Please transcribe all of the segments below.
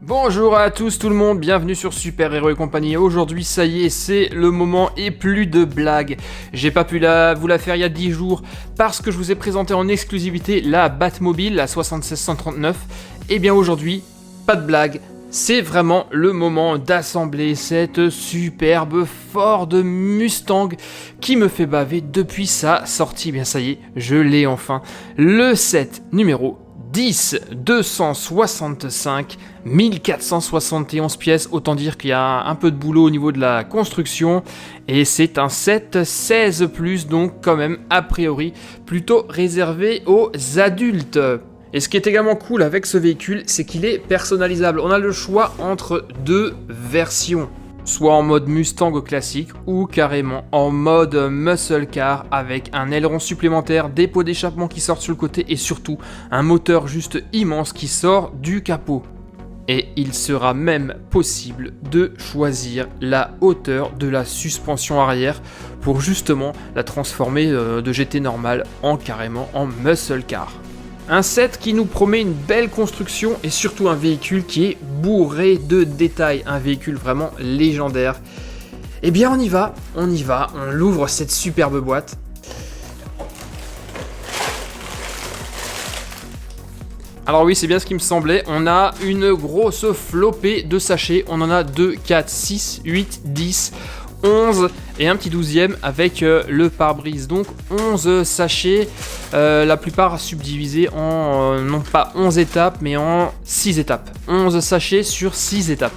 Bonjour à tous tout le monde, bienvenue sur Super Héros et compagnie. Aujourd'hui ça y est, c'est le moment et plus de blagues. J'ai pas pu vous la faire il y a 10 jours parce que je vous ai présenté en exclusivité la Batmobile, la 7639. Et bien aujourd'hui, pas de blague, c'est vraiment le moment d'assembler cette superbe Ford Mustang qui me fait baver depuis sa sortie. Bien ça y est, je l'ai enfin. Le set numéro 10 265 1471 pièces, autant dire qu'il y a un peu de boulot au niveau de la construction, et c'est un set 16+, donc quand même a priori plutôt réservé aux adultes. Et ce qui est également cool avec ce véhicule, c'est qu'il est personnalisable. On a le choix entre deux versions, soit en mode Mustang classique ou carrément en mode muscle car avec un aileron supplémentaire, des pots d'échappement qui sortent sur le côté et surtout un moteur juste immense qui sort du capot. Et il sera même possible de choisir la hauteur de la suspension arrière pour justement la transformer de GT normal en carrément en muscle car. Un set qui nous promet une belle construction et surtout un véhicule qui est bourré de détails, un véhicule vraiment légendaire. Eh bien on y va, on l'ouvre cette superbe boîte. Alors oui, c'est bien ce qui me semblait, on a une grosse flopée de sachets, on en a 2, 4, 6, 8, 10, 11 et un petit 12e avec le pare-brise. Donc 11 sachets, la plupart subdivisés en non pas 11 étapes mais en 6 étapes. 11 sachets sur 6 étapes.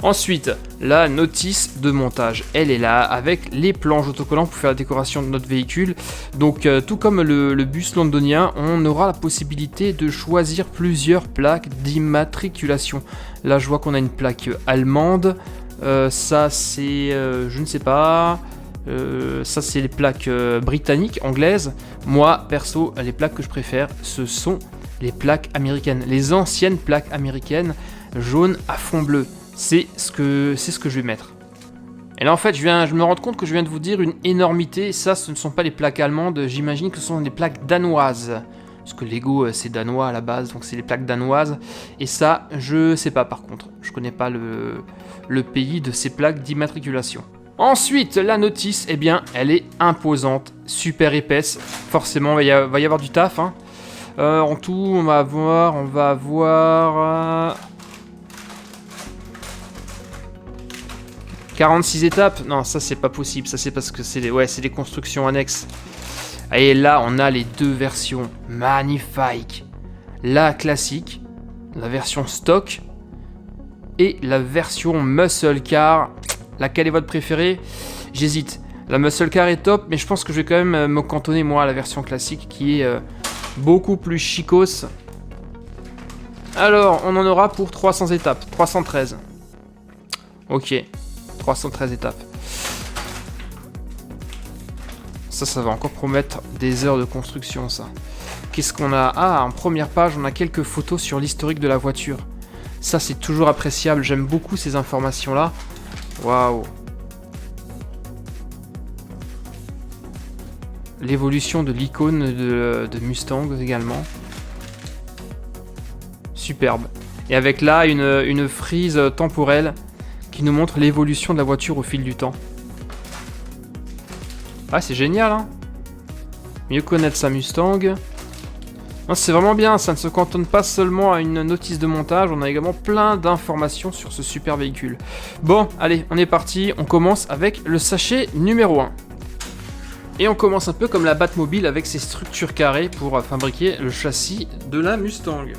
Ensuite, la notice de montage, elle est là avec les planches autocollants pour faire la décoration de notre véhicule. Donc tout comme le bus londonien, on aura la possibilité de choisir plusieurs plaques d'immatriculation. Là je vois qu'on a une plaque allemande. Ça c'est, je ne sais pas, ça c'est les plaques britanniques, anglaises. Moi perso, les plaques que je préfère, ce sont les plaques américaines, les anciennes plaques américaines, jaune à fond bleu. C'est ce que je vais mettre. Et là en fait, je me rends compte que je viens de vous dire une énormité. Ça, ce ne sont pas les plaques allemandes, j'imagine que ce sont les plaques danoises. Parce que Lego c'est danois à la base, donc c'est les plaques danoises. Et ça, je sais pas par contre. Je connais pas le pays de ces plaques d'immatriculation. Ensuite, la notice, eh bien, elle est imposante, super épaisse. Forcément, il va y avoir du taf. Hein. En tout, on va avoir 46 étapes. Non, ça c'est pas possible. Ça c'est parce que c'est des constructions annexes. Et là, on a les deux versions magnifiques. La classique, la version stock et la version muscle car. Laquelle est votre préférée? J'hésite. La muscle car est top, mais je pense que je vais quand même me cantonner moi à la version classique qui est beaucoup plus chicos. Alors, on en aura pour 300 étapes. 313. Ok. 313 étapes. Ça va encore promettre des heures de construction, ça. Qu'est-ce qu'on a? Ah, en première page, on a quelques photos sur l'historique de la voiture. Ça, c'est toujours appréciable. J'aime beaucoup ces informations-là. Waouh. L'évolution de l'icône de Mustang également. Superbe. Et avec là, une frise temporelle qui nous montre l'évolution de la voiture au fil du temps. Ah, c'est génial, hein. Mieux connaître sa Mustang. Non, c'est vraiment bien, ça ne se cantonne pas seulement à une notice de montage, on a également plein d'informations sur ce super véhicule. Bon, allez, on est parti, on commence avec le sachet numéro 1. Et on commence un peu comme la Batmobile avec ses structures carrées pour fabriquer le châssis de la Mustang.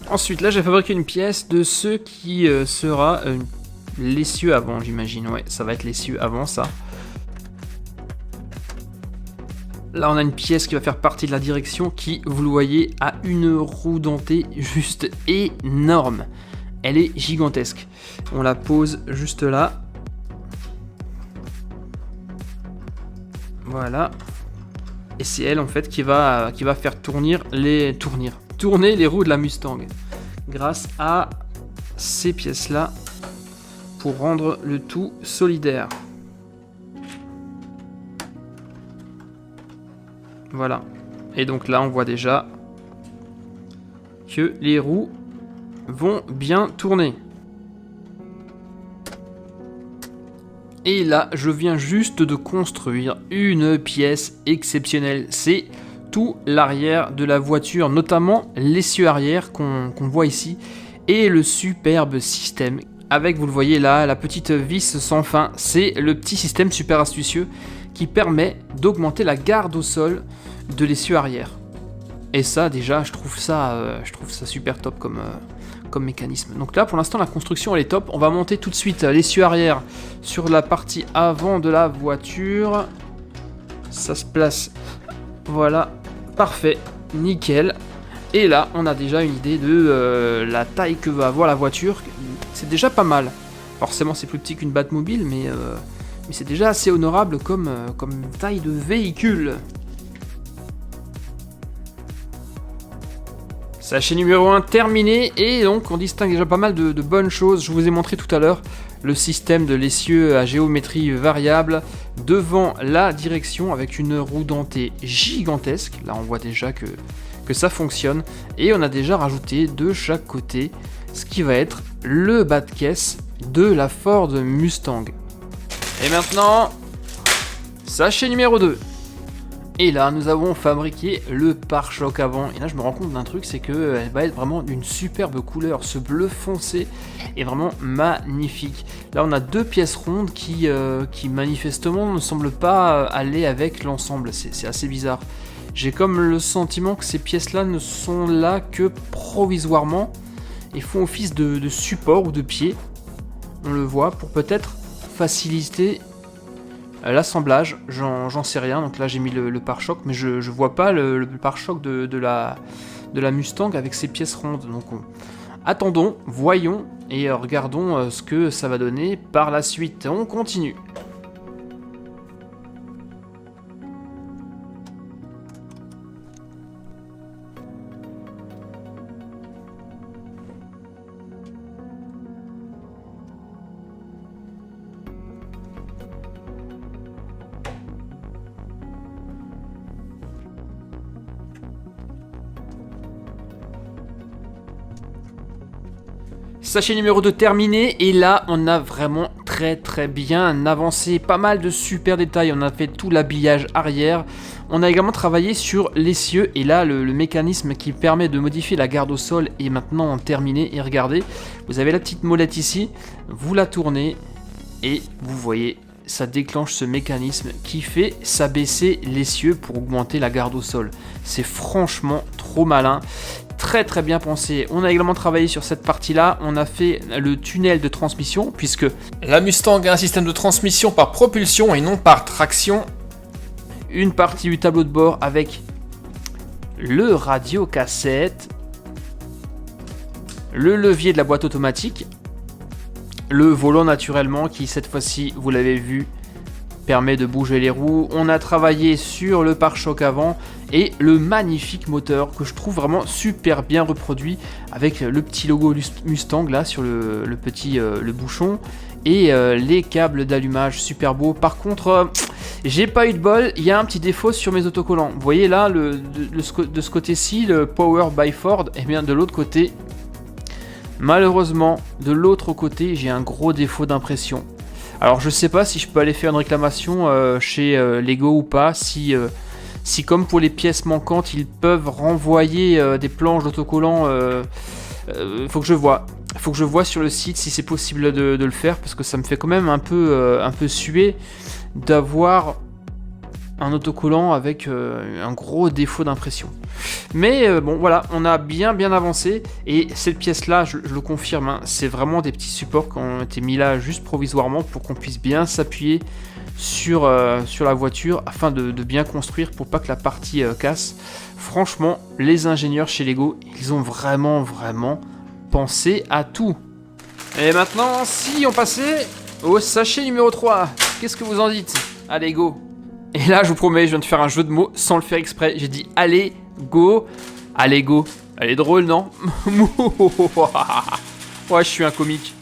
Ensuite, là, j'ai fabriqué une pièce de ce qui sera l'essieu avant, j'imagine. Ouais, ça va être l'essieu avant, ça. Là, on a une pièce qui va faire partie de la direction qui, vous le voyez, a une roue dentée juste énorme. Elle est gigantesque. On la pose juste là. Voilà. Et c'est elle, en fait, qui va faire tourner les roues de la Mustang grâce à ces pièces-là pour rendre le tout solidaire. Voilà. Et donc là, on voit déjà que les roues vont bien tourner. Et là, je viens juste de construire une pièce exceptionnelle. C'est tout l'arrière de la voiture, notamment l'essieu arrière qu'on voit ici, et le superbe système. Avec, vous le voyez là, la petite vis sans fin. C'est le petit système super astucieux qui permet d'augmenter la garde au sol de l'essieu arrière. Et ça, déjà, je trouve ça super top comme mécanisme. Donc là, pour l'instant, la construction, elle est top. On va monter tout de suite l'essieu arrière sur la partie avant de la voiture. Ça se place, voilà, parfait, nickel. Et là, on a déjà une idée de la taille que va avoir la voiture. C'est déjà pas mal. Forcément, c'est plus petit qu'une Batmobile, mais c'est déjà assez honorable comme taille de véhicule. Sachet numéro 1 terminé, et donc on distingue déjà pas mal de bonnes choses. Je vous ai montré tout à l'heure le système de l'essieu à géométrie variable devant la direction avec une roue dentée gigantesque. Là on voit déjà que ça fonctionne, et on a déjà rajouté de chaque côté ce qui va être le bas de caisse de la Ford Mustang. Et maintenant, sachet numéro 2. Et là, nous avons fabriqué le pare-choc avant. Et là, je me rends compte d'un truc, c'est qu'elle va être vraiment d'une superbe couleur. Ce bleu foncé est vraiment magnifique. Là, on a deux pièces rondes qui manifestement ne semblent pas aller avec l'ensemble. C'est assez bizarre. J'ai comme le sentiment que ces pièces-là ne sont là que provisoirement et font office de support ou de pied. On le voit pour peut-être faciliter l'assemblage, j'en sais rien. Donc là j'ai mis le pare-choc, mais je vois pas le pare-choc de la Mustang avec ses pièces rondes. Donc attendons, voyons et regardons ce que ça va donner par la suite. On continue. Sachet numéro 2 terminé, et là on a vraiment très bien avancé, pas mal de super détails. On a fait tout l'habillage arrière, on a également travaillé sur l'essieu, et là le mécanisme qui permet de modifier la garde au sol est maintenant terminé. Et regardez, vous avez la petite molette ici, vous la tournez et vous voyez, ça déclenche ce mécanisme qui fait s'abaisser l'essieu pour augmenter la garde au sol. C'est franchement trop malin. Très bien pensé. On a également travaillé sur cette partie là, on a fait le tunnel de transmission, puisque la Mustang a un système de transmission par propulsion et non par traction. Une partie du tableau de bord avec le radio-cassette, le levier de la boîte automatique, le volant naturellement qui cette fois-ci, vous l'avez vu, permet de bouger les roues. On a travaillé sur le pare-choc avant et le magnifique moteur que je trouve vraiment super bien reproduit avec le petit logo Mustang là sur le petit le bouchon et les câbles d'allumage super beaux. Par contre, j'ai pas eu de bol, il y a un petit défaut sur mes autocollants. Vous voyez là de ce côté-ci le Power by Ford, et bien de l'autre côté, malheureusement de l'autre côté, j'ai un gros défaut d'impression. Alors je sais pas si je peux aller faire une réclamation chez Lego ou pas, si comme pour les pièces manquantes ils peuvent renvoyer des planches d'autocollants, faut que je vois sur le site si c'est possible de le faire, parce que ça me fait quand même un peu suer d'avoir un autocollant avec un gros défaut d'impression. Mais bon voilà, on a bien avancé, et cette pièce là, je le confirme, hein, c'est vraiment des petits supports qui ont été mis là juste provisoirement pour qu'on puisse bien s'appuyer sur la voiture afin de bien construire pour pas que la partie casse. Franchement, les ingénieurs chez Lego, ils ont vraiment pensé à tout. Et maintenant, si on passait au sachet numéro 3, qu'est-ce que vous en dites? Allez go. Et là, je vous promets, je viens de faire un jeu de mots sans le faire exprès. J'ai dit allez, go. Allez, go. Elle est drôle, non? Ouais, je suis un comique.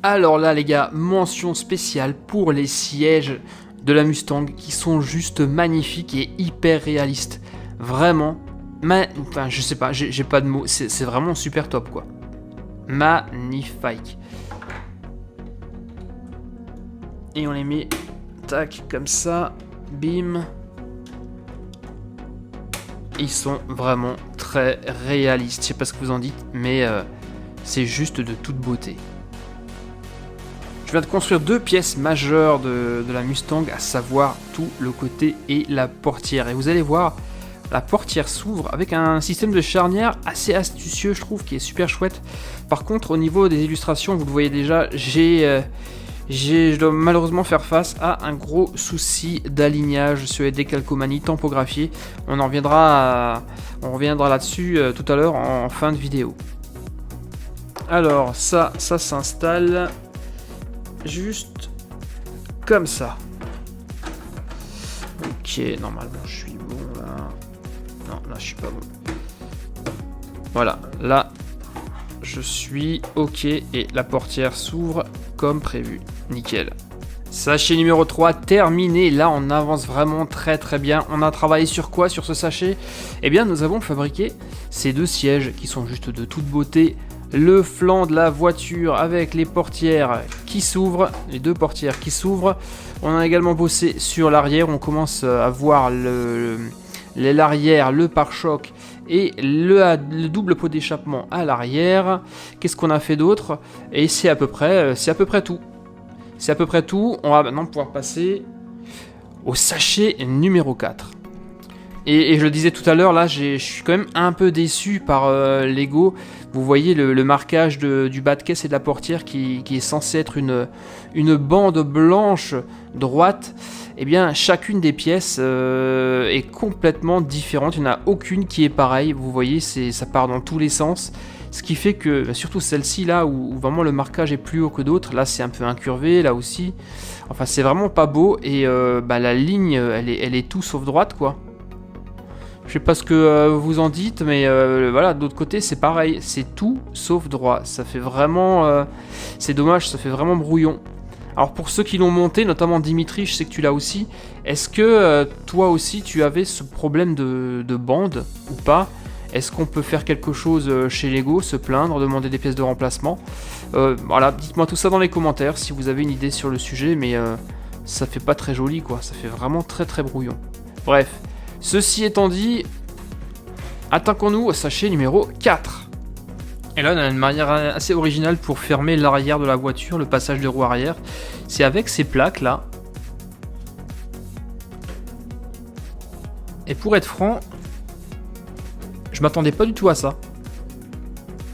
Alors là, les gars, mention spéciale pour les sièges de la Mustang qui sont juste magnifiques et hyper réalistes. vraiment, enfin je sais pas, j'ai pas de mots, c'est vraiment super top quoi. Magnifique. Et on les met, tac, comme ça, bim. Ils sont vraiment très réalistes, je sais pas ce que vous en dites, mais c'est juste de toute beauté. Je viens de construire 2 pièces majeures de la Mustang, à savoir tout le côté et la portière. Et vous allez voir, la portière s'ouvre avec un système de charnière assez astucieux, je trouve, qui est super chouette. Par contre, au niveau des illustrations, vous le voyez déjà, je dois malheureusement faire face à un gros souci d'alignage sur les décalcomanies tampographiées. On reviendra là-dessus tout à l'heure en fin de vidéo. Alors, ça s'installe juste comme ça. Ok, normalement je suis bon là. Non, là je suis pas bon. Voilà, là je suis ok et la portière s'ouvre comme prévu. Nickel. Sachet numéro 3 terminé. Là on avance vraiment très très bien. On a travaillé sur quoi sur ce sachet? Eh bien nous avons fabriqué ces 2 sièges qui sont juste de toute beauté. Le flanc de la voiture avec les portières qui s'ouvrent, les 2 portières qui s'ouvrent. On a également bossé sur l'arrière. On commence à voir l'arrière, le pare-choc et le double pot d'échappement à l'arrière. Qu'est-ce qu'on a fait d'autre? Et c'est à peu près tout. C'est à peu près tout. On va maintenant pouvoir passer au sachet numéro 4. Et je le disais tout à l'heure, là, je suis quand même un peu déçu par Lego. Vous voyez le marquage du bas de caisse et de la portière qui est censé être une bande blanche droite. Eh bien, chacune des pièces est complètement différente. Il n'y en a aucune qui est pareille. Vous voyez, ça part dans tous les sens. Ce qui fait que, surtout celle-ci là, où vraiment le marquage est plus haut que d'autres. Là, c'est un peu incurvé, là aussi. Enfin, c'est vraiment pas beau. Et la ligne, elle est tout sauf droite, quoi. Je sais pas ce que vous en dites, mais voilà, d'autre côté, c'est pareil. C'est tout sauf droit. Ça fait vraiment... c'est dommage, ça fait vraiment brouillon. Alors, pour ceux qui l'ont monté, notamment Dimitri, je sais que tu l'as aussi. Est-ce que toi aussi, tu avais ce problème de bande ou pas? Est-ce qu'on peut faire quelque chose chez Lego, se plaindre, demander des pièces de remplacement? Voilà, dites-moi tout ça dans les commentaires si vous avez une idée sur le sujet, mais ça fait pas très joli, quoi. Ça fait vraiment très très brouillon. Bref. Ceci étant dit, attaquons-nous au sachet numéro 4. Et là, on a une manière assez originale pour fermer l'arrière de la voiture, le passage de roue arrière. C'est avec ces plaques là. Et pour être franc, je m'attendais pas du tout à ça.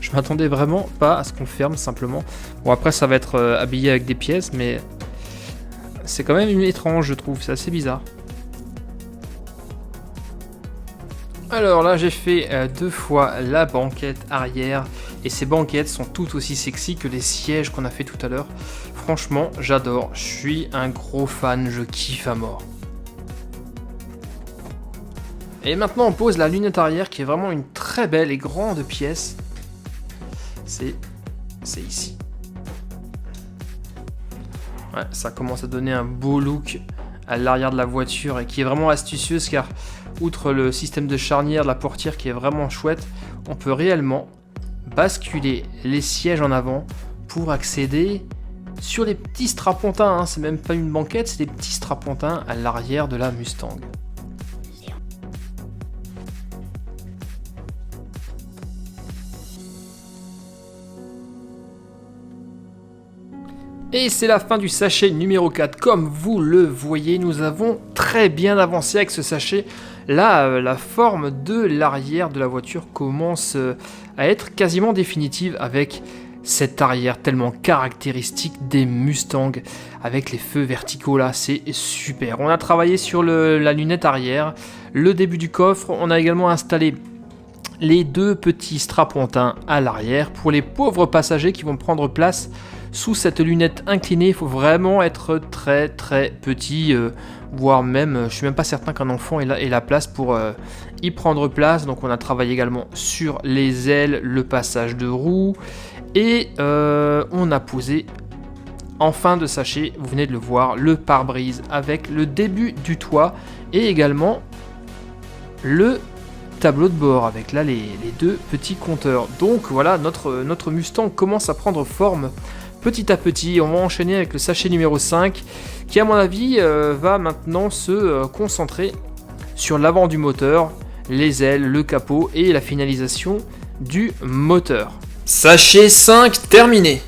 Je m'attendais vraiment pas à ce qu'on ferme simplement. Bon, après, ça va être habillé avec des pièces, mais c'est quand même étrange, je trouve. C'est assez bizarre. Alors là, j'ai fait 2 fois la banquette arrière et ces banquettes sont tout aussi sexy que les sièges qu'on a fait tout à l'heure. Franchement, j'adore, je suis un gros fan, je kiffe à mort. Et maintenant, on pose la lunette arrière qui est vraiment une très belle et grande pièce. C'est ici. Ouais, ça commence à donner un beau look à l'arrière de la voiture et qui est vraiment astucieuse car outre le système de charnière de la portière qui est vraiment chouette, on peut réellement basculer les sièges en avant pour accéder sur les petits strapontins, hein. C'est même pas une banquette, c'est des petits strapontins à l'arrière de la Mustang. Et c'est la fin du sachet numéro 4. Comme vous le voyez, nous avons très bien avancé avec ce sachet. Là, la forme de l'arrière de la voiture commence à être quasiment définitive avec cette arrière tellement caractéristique des Mustangs avec les feux verticaux là, c'est super. On a travaillé sur la lunette arrière, le début du coffre, on a également installé les 2 petits strapontins à l'arrière pour les pauvres passagers qui vont prendre place sous cette lunette inclinée. Il faut vraiment être très très petit, voire même, je suis même pas certain qu'un enfant ait la place pour y prendre place. Donc on a travaillé également sur les ailes, le passage de roue et on a posé en fin de sachet, vous venez de le voir, le pare-brise avec le début du toit et également le tableau de bord avec là les deux petits compteurs. Donc voilà, notre Mustang commence à prendre forme petit à petit. On va enchaîner avec le sachet numéro 5 qui à mon avis va maintenant se concentrer sur l'avant du moteur, les ailes, le capot et la finalisation du moteur. Sachet 5 terminé.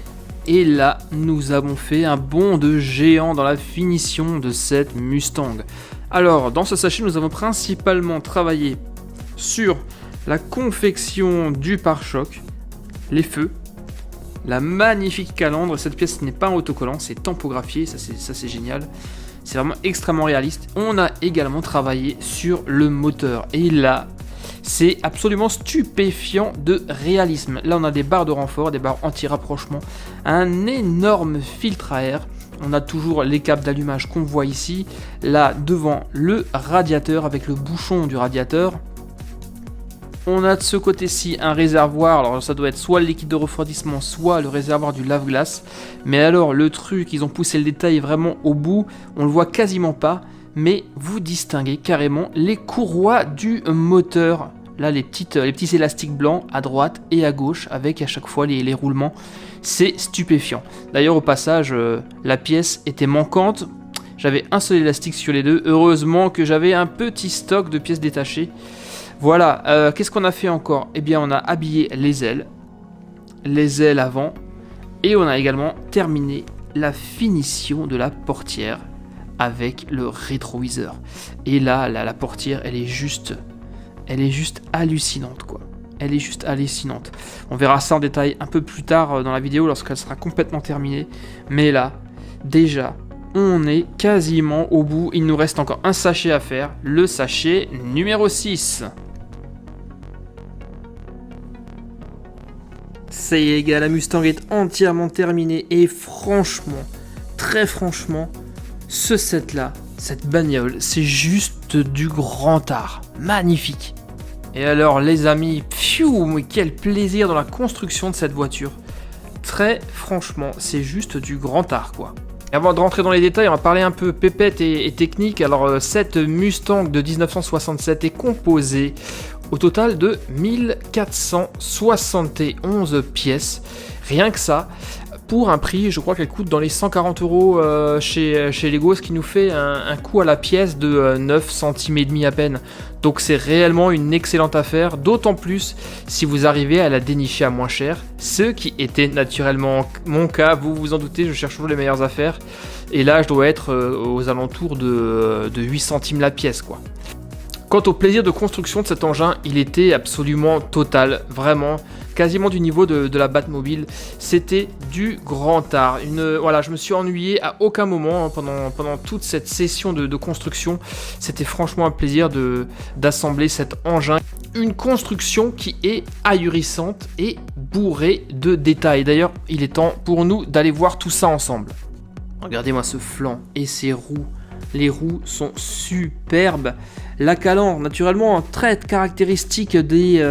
Et là, nous avons fait un bond de géant dans la finition de cette Mustang. Alors, dans ce sachet, nous avons principalement travaillé sur la confection du pare-choc, les feux, la magnifique calandre. Cette pièce n'est pas un autocollant, c'est tampographié, ça c'est génial. C'est vraiment extrêmement réaliste. On a également travaillé sur le moteur. Et là, c'est absolument stupéfiant de réalisme. Là, on a des barres de renfort, des barres anti-rapprochement, un énorme filtre à air. On a toujours les câbles d'allumage qu'on voit ici. Là, devant le radiateur avec le bouchon du radiateur. On a de ce côté-ci un réservoir. Alors, ça doit être soit le liquide de refroidissement, soit le réservoir du lave-glace. Mais alors, le truc, ils ont poussé le détail vraiment au bout. On le voit quasiment pas. Mais vous distinguez carrément les courroies du moteur. Là, les petits élastiques blancs à droite et à gauche, avec à chaque fois les roulements. C'est stupéfiant. D'ailleurs, au passage, la pièce était manquante. J'avais un seul élastique sur les deux. Heureusement que j'avais un petit stock de pièces détachées. Voilà, qu'est-ce qu'on a fait encore? Eh bien, on a habillé les ailes avant. Et on a également terminé la finition de la portière avec le rétroviseur. Et là, la portière, elle est juste hallucinante, quoi. Elle est juste hallucinante. On verra ça en détail un peu plus tard dans la vidéo lorsqu'elle sera complètement terminée. Mais là, déjà, on est quasiment au bout. Il nous reste encore un sachet à faire, le sachet numéro 6. Ça y est les gars, la Mustang est entièrement terminée et franchement, très franchement, ce set là, cette bagnole, c'est juste du grand art. Magnifique. Et alors les amis, mais quel plaisir dans la construction de cette voiture. Très franchement, c'est juste du grand art quoi. Et avant de rentrer dans les détails, on va parler un peu pépette et technique. Alors cette Mustang de 1967 est composée au total de 1471 pièces. Rien que ça. Pour un prix, je crois qu'elle coûte dans les 140 € chez Lego, ce qui nous fait un coût à la pièce de 9 centimes et demi à peine. Donc c'est réellement une excellente affaire, d'autant plus si vous arrivez à la dénicher à moins cher, ce qui était naturellement mon cas. Vous vous en doutez, je cherche toujours les meilleures affaires. Et là, je dois être aux alentours de 8 centimes la pièce, quoi. Quant au plaisir de construction de cet engin, il était absolument total, vraiment, quasiment du niveau de la Batmobile. C'était du grand art. Voilà, je me suis ennuyé à aucun moment pendant toute cette session de construction. C'était franchement un plaisir d'assembler cet engin. Une construction qui est ahurissante et bourrée de détails. D'ailleurs, il est temps pour nous d'aller voir tout ça ensemble. Regardez-moi ce flanc et ces roues. Les roues sont superbes. La calandre, naturellement, très caractéristique des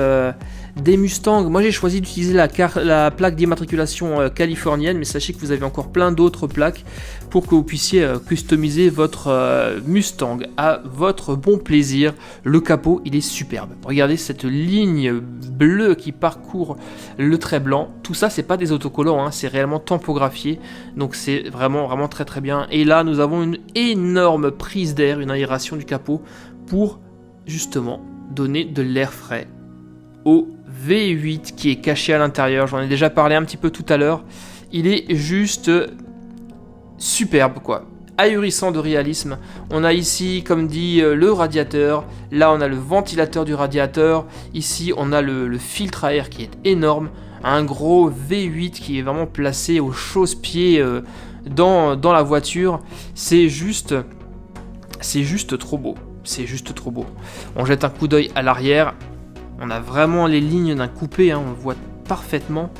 Mustangs. Moi, j'ai choisi d'utiliser la plaque d'immatriculation californienne, mais sachez que vous avez encore plein d'autres plaques pour que vous puissiez customiser votre Mustang à votre bon plaisir. Le capot, il est superbe. Regardez cette ligne bleue qui parcourt le trait blanc. Tout ça, c'est pas des autocollants, hein, c'est réellement tampographié. Donc, c'est vraiment, vraiment très, très bien. Et là, nous avons une énorme prise d'air, une aération du capot pour justement donner de l'air frais au V8 qui est caché à l'intérieur. J'en ai déjà parlé un petit peu tout à l'heure. Il est juste superbe quoi. Ahurissant de réalisme. On a ici, comme dit, le radiateur. Là, on a le ventilateur du radiateur. Ici, on a le filtre à air qui est énorme. Un gros V8 qui est vraiment placé au chausse-pied dans la voiture. C'est juste trop beau. C'est juste trop beau. On jette un coup d'œil à l'arrière. On a vraiment les lignes d'un coupé. Hein. On voit parfaitement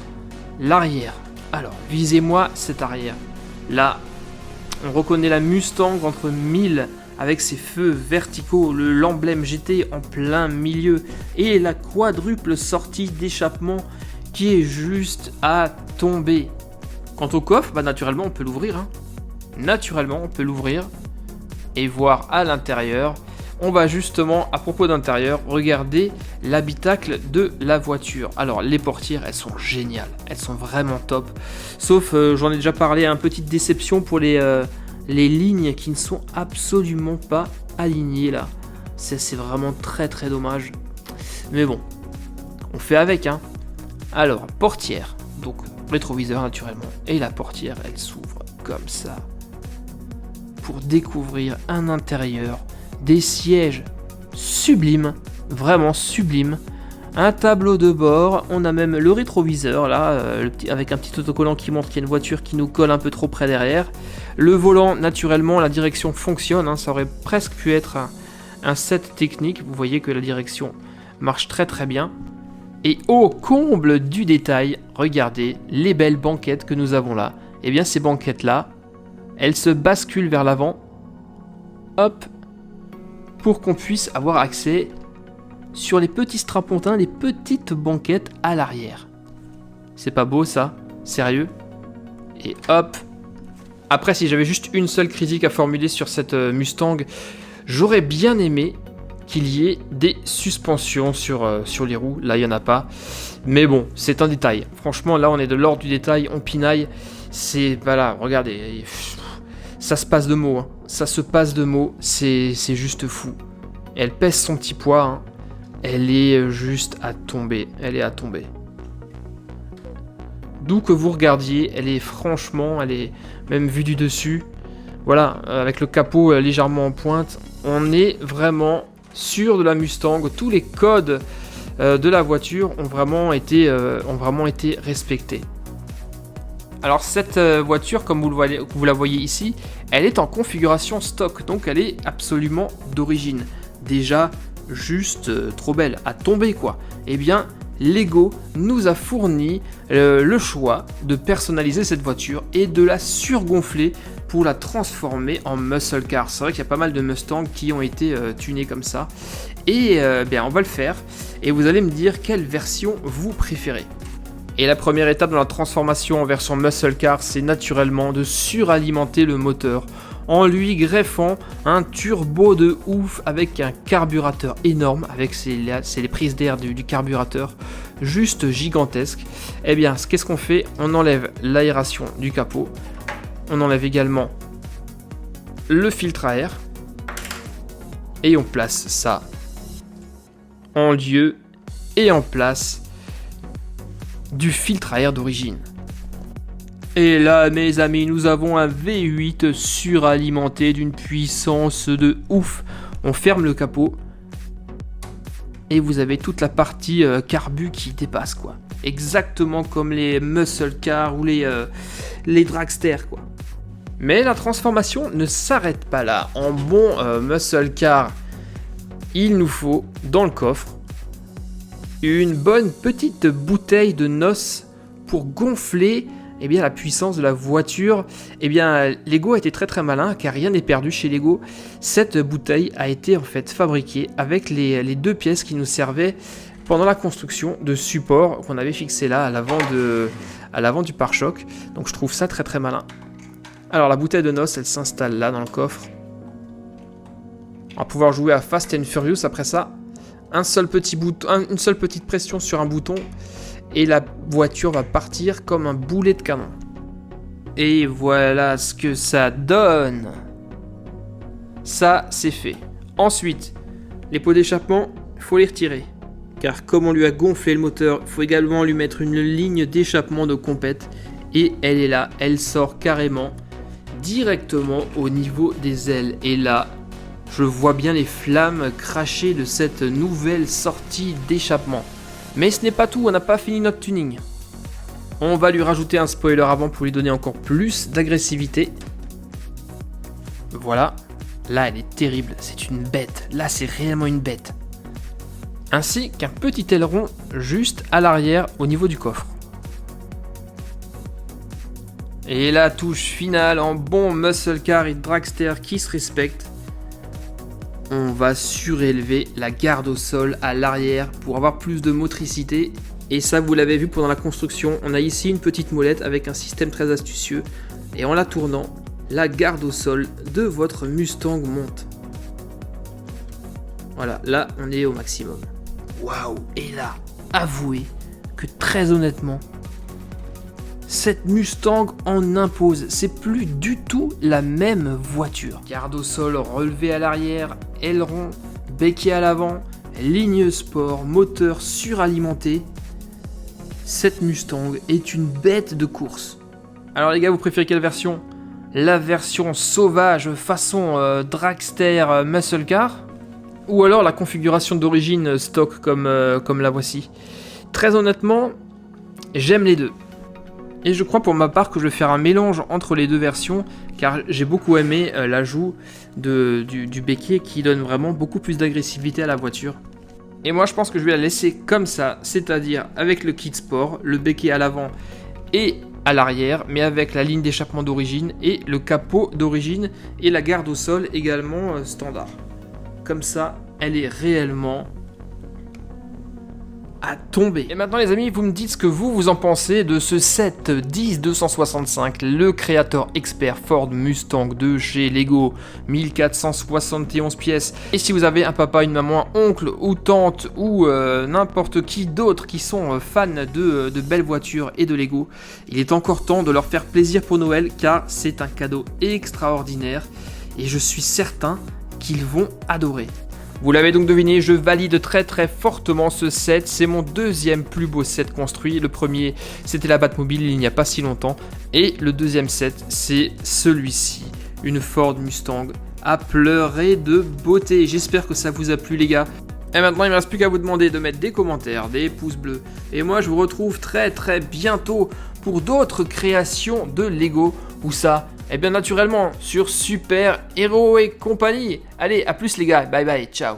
l'arrière. Alors, visez-moi cet arrière. Là, on reconnaît la Mustang entre 1000 avec ses feux verticaux, l'emblème GT en plein milieu et la quadruple sortie d'échappement qui est juste à tomber. Quant au coffre, naturellement, on peut l'ouvrir. Hein. Naturellement, on peut l'ouvrir et voir à l'intérieur. on va justement, à propos d'intérieur, regarder l'habitacle de la voiture. Alors, les portières, elles sont géniales, elles sont vraiment top. Sauf, j'en ai déjà parlé, petite déception pour les lignes qui ne sont absolument pas alignées là. C'est vraiment très très dommage. Mais bon, on fait avec, hein. Alors, portière, donc rétroviseur naturellement. Et la portière, elle s'ouvre comme ça. Pour découvrir un intérieur, des sièges sublimes, vraiment sublimes, un tableau de bord, on a même le rétroviseur là, avec un petit autocollant qui montre qu'il y a une voiture qui nous colle un peu trop près derrière. Le volant, naturellement, la direction fonctionne, hein, ça aurait presque pu être un set technique, vous voyez que la direction marche très très bien. Et au comble du détail, regardez les belles banquettes que nous avons là. Et bien ces banquettes là, elles se basculent vers l'avant, hop, pour qu'on puisse avoir accès sur les petits strapontins, les petites banquettes à l'arrière. C'est pas beau ça? Sérieux? Et hop. Après, si j'avais juste une seule critique à formuler sur cette Mustang, j'aurais bien aimé qu'il y ait des suspensions sur les roues. Là, il n'y en a pas. Mais bon, c'est un détail. Franchement, là, on est de l'ordre du détail, on pinaille. C'est... Voilà, regardez. Ça se passe de mots. Hein. Ça se passe de mots. C'est juste fou. Elle pèse son petit poids. Hein. Elle est juste à tomber. Elle est à tomber. D'où que vous regardiez, elle est franchement, elle est même vue du dessus. Voilà, avec le capot légèrement en pointe. On est vraiment sûr de la Mustang. Tous les codes de la voiture ont vraiment été respectés. Alors cette voiture, comme vous la voyez ici, elle est en configuration stock, donc elle est absolument d'origine. Déjà, juste trop belle, à tomber quoi. Eh bien, Lego nous a fourni le choix de personnaliser cette voiture et de la surgonfler pour la transformer en muscle car. C'est vrai qu'il y a pas mal de Mustang qui ont été tunés comme ça. Et bien, on va le faire. Et vous allez me dire quelle version vous préférez. Et la première étape dans la transformation en version muscle car, c'est naturellement de suralimenter le moteur en lui greffant un turbo de ouf avec un carburateur énorme, avec les prises d'air du carburateur juste gigantesques. Et bien, qu'est-ce qu'on fait? On enlève l'aération du capot, on enlève également le filtre à air et on place ça en lieu et en place du filtre à air d'origine. Et là, mes amis, nous avons un V8 suralimenté d'une puissance de ouf. On ferme le capot et vous avez toute la partie carbu qui dépasse, quoi. Exactement comme les muscle cars ou les dragsters, quoi. Mais la transformation ne s'arrête pas là. En bon muscle car, il nous faut dans le coffre une bonne petite bouteille de noces pour gonfler la puissance de la voiture. Lego a été très très malin car rien n'est perdu chez Lego. Cette bouteille a été en fait fabriquée avec les deux pièces qui nous servaient pendant la construction de support qu'on avait fixé là à l'avant du pare-choc. Donc je trouve ça très très malin. Alors la bouteille de noces, elle s'installe là dans le coffre. On va pouvoir jouer à Fast and Furious après ça. Une seule petite pression sur un bouton et la voiture va partir comme un boulet de canon. Et voilà ce que ça donne. Ça, c'est fait. Ensuite, les pots d'échappement, il faut les retirer. Car comme on lui a gonflé le moteur, il faut également lui mettre une ligne d'échappement de compète. Et elle est là, elle sort carrément directement au niveau des ailes. Et là, je vois bien les flammes cracher de cette nouvelle sortie d'échappement. Mais ce n'est pas tout, on n'a pas fini notre tuning. On va lui rajouter un spoiler avant pour lui donner encore plus d'agressivité. Voilà, là elle est terrible, c'est une bête, là c'est réellement une bête. Ainsi qu'un petit aileron juste à l'arrière au niveau du coffre. Et la touche finale en bon muscle car et dragster qui se respecte. On va surélever la garde au sol à l'arrière pour avoir plus de motricité. Et ça, vous l'avez vu pendant la construction, on a ici une petite molette avec un système très astucieux. Et en la tournant, la garde au sol de votre Mustang monte. Voilà, là on est au maximum. Waouh. Et là, avouez que très honnêtement, cette Mustang en impose. C'est plus du tout la même voiture. Garde au sol relevé à l'arrière, aileron, béquet à l'avant, ligne sport, moteur suralimenté. Cette Mustang est une bête de course. Alors les gars, vous préférez quelle version? La version sauvage façon dragster muscle car? Ou alors la configuration d'origine stock comme la voici? Très honnêtement, j'aime les deux. Et je crois pour ma part que je vais faire un mélange entre les deux versions, car j'ai beaucoup aimé l'ajout du béquet qui donne vraiment beaucoup plus d'agressivité à la voiture. Et moi je pense que je vais la laisser comme ça, c'est-à-dire avec le kit sport, le béquet à l'avant et à l'arrière, mais avec la ligne d'échappement d'origine et le capot d'origine et la garde au sol également standard. Comme ça, elle est réellement à tomber. Et maintenant les amis, vous me dites ce que vous en pensez de ce 710-265, le créateur expert Ford Mustang de chez Lego, 1471 pièces. Et si vous avez un papa, une maman, un oncle ou tante ou n'importe qui d'autre qui sont fans de belles voitures et de Lego, il est encore temps de leur faire plaisir pour Noël car c'est un cadeau extraordinaire et je suis certain qu'ils vont adorer. Vous l'avez donc deviné, je valide très fortement ce set, c'est mon deuxième plus beau set construit. Le premier, c'était la Batmobile il n'y a pas si longtemps. Et le deuxième set, c'est celui-ci, une Ford Mustang à pleurer de beauté. J'espère que ça vous a plu les gars. Et maintenant, il ne me reste plus qu'à vous demander de mettre des commentaires, des pouces bleus. Et moi, je vous retrouve très bientôt pour d'autres créations de Lego. Où ça? Eh bien naturellement, sur Super Héros et compagnie. Allez, à plus les gars, bye bye, ciao.